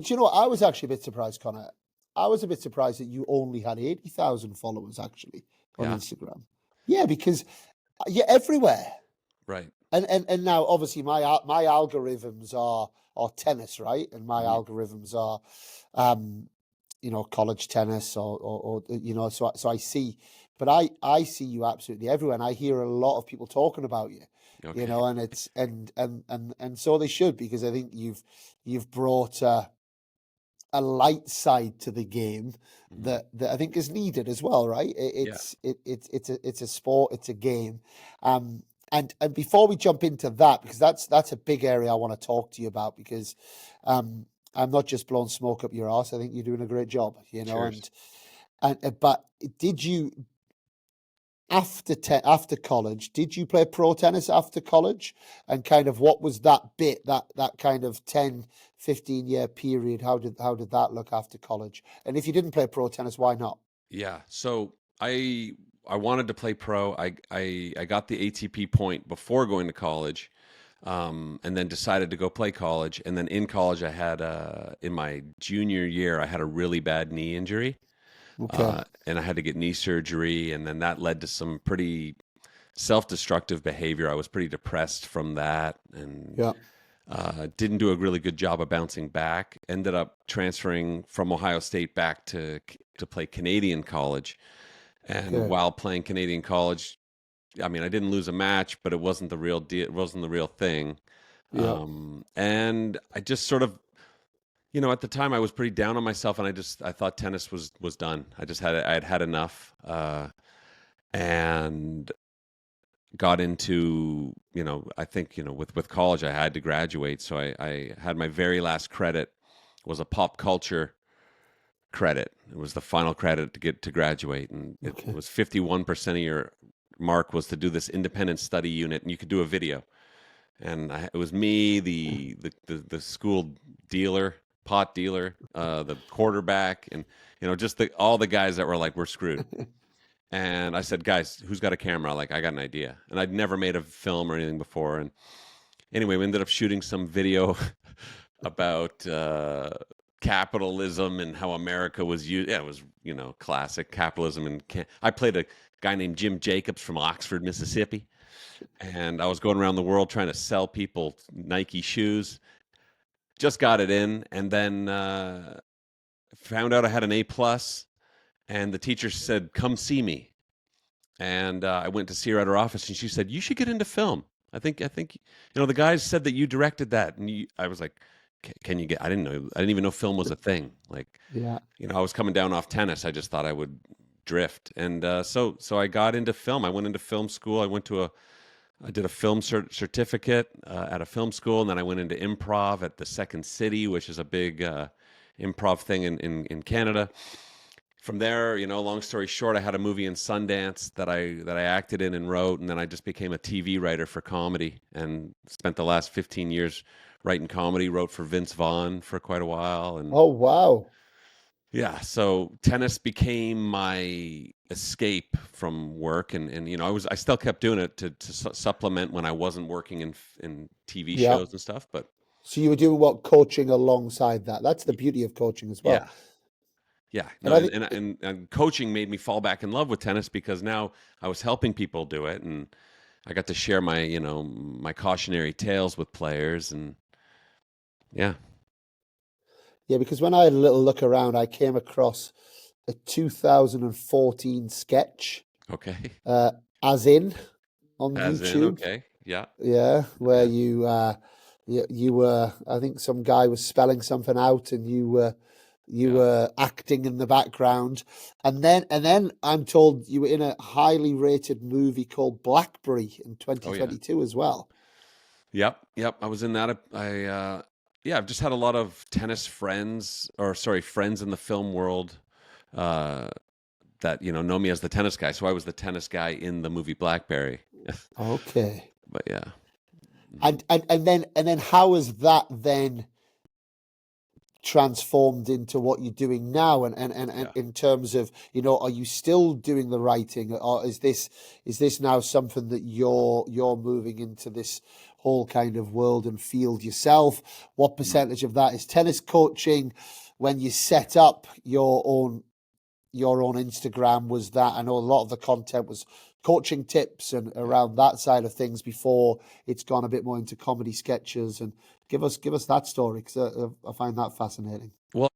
Do you know what? I was actually a bit surprised, Connor. I was a bit surprised that you only had 80,000 followers actually on Yeah, Instagram. Yeah, because you're everywhere. right. And now obviously my algorithms are tennis, right? And my Mhm. algorithms are um college tennis or so I see, but I see you absolutely everywhere, and I hear a lot of people talking about you, Okay. and it's and so they should, because I think you've brought a light side to the game Mhm. that I think is needed as well, right? Yeah. It's a sport, it's a game, um, and before we jump into that, because that's a big area I want to talk to you about, because I'm not just blowing smoke up your ass. I think you're doing a great job, Cheers. and but did you after college, did you play pro tennis after college? And kind of what was that bit, that kind of 10-15 year period? How did that look after college? And if you didn't play pro tennis, why not? Yeah. So I wanted to play pro. I got the ATP point before going to college, and then decided to go play college. And then in college, I had in my junior year, I had a really bad knee injury, Okay. and I had to get knee surgery, and then that led to some pretty self-destructive behavior. I was pretty depressed from that, and Yeah. didn't do a really good job of bouncing back. Ended up transferring from Ohio State back to play Canadian college. And Okay. while playing Canadian college, I mean, I didn't lose a match, but it wasn't the real deal. It wasn't the real thing. Yeah. And I just sort of, at the time I was pretty down on myself, and I thought tennis was done. I had had enough, and got into, I think, with college I had to graduate. So I had my very last credit was a pop culture credit. It was the final credit to get to graduate. And it Okay. was 51% of your mark was to do this independent study unit, and you could do a video. And it was me, the school dealer, pot dealer, the quarterback, and, just all the guys that were like, we're screwed. And I said, guys, who's got a camera? Like, I got an idea. And I'd never made a film or anything before. And anyway, we ended up shooting some video about capitalism and how America was used. Yeah, it was, classic capitalism. And I played a guy named Jim Jacobs from Oxford, Mississippi. And I was going around the world trying to sell people Nike shoes. Just got it in. And then found out I had an A plus. And the teacher said, come see me. And I went to see her at her office, and she said, "You should get into film. I think, the guys said that you directed that." And I was like, "Can you get?" I didn't know. I didn't even know film was a thing. Like, Yeah. I was coming down off tennis. I just thought I would drift, and so I got into film. I went into film school. I did a film certificate at a film school, and then I went into improv at the Second City, which is a big improv thing in Canada. From there, long story short, I had a movie in Sundance that I acted in and wrote, and then I just became a TV writer for comedy and spent the last 15 years writing comedy. Wrote for Vince Vaughn for quite a while, and Oh, wow. yeah, so tennis became my escape from work, and I still kept doing it to supplement when I wasn't working in TV Yeah. shows and stuff, but So you were doing what, coaching alongside that? That's the y- beauty of coaching as well. yeah. Yeah, And no, I and, think, and and and coaching made me fall back in love with tennis because now I was helping people do it, and I got to share my cautionary tales with players, and yeah, yeah, because when I had a little look around, I came across a 2014 sketch, okay, uh, as in on as in YouTube. okay, yeah, Yeah, where yeah, you were, I think some guy was spelling something out, and you yeah, were acting in the background, and then I'm told you were in a highly rated movie called Blackberry in oh yeah, 2022 as well. yep. I was in that. Yeah, I've just had a lot of tennis friends, or sorry, friends in the film world, uh, that know me as the tennis guy. So I was the tennis guy in the movie Blackberry. Okay. But yeah. Mhm. And then how has that then transformed into what you're doing now, and Yeah. in terms of, you know, are you still doing the writing, or is this now something that you're moving into this whole kind of world and field yourself? What percentage of that is tennis coaching? When you set up your own Instagram, was that, I know a lot of the content was coaching tips and around that side of things before it's gone a bit more into comedy sketches? And give us that story, because I find that fascinating. Well,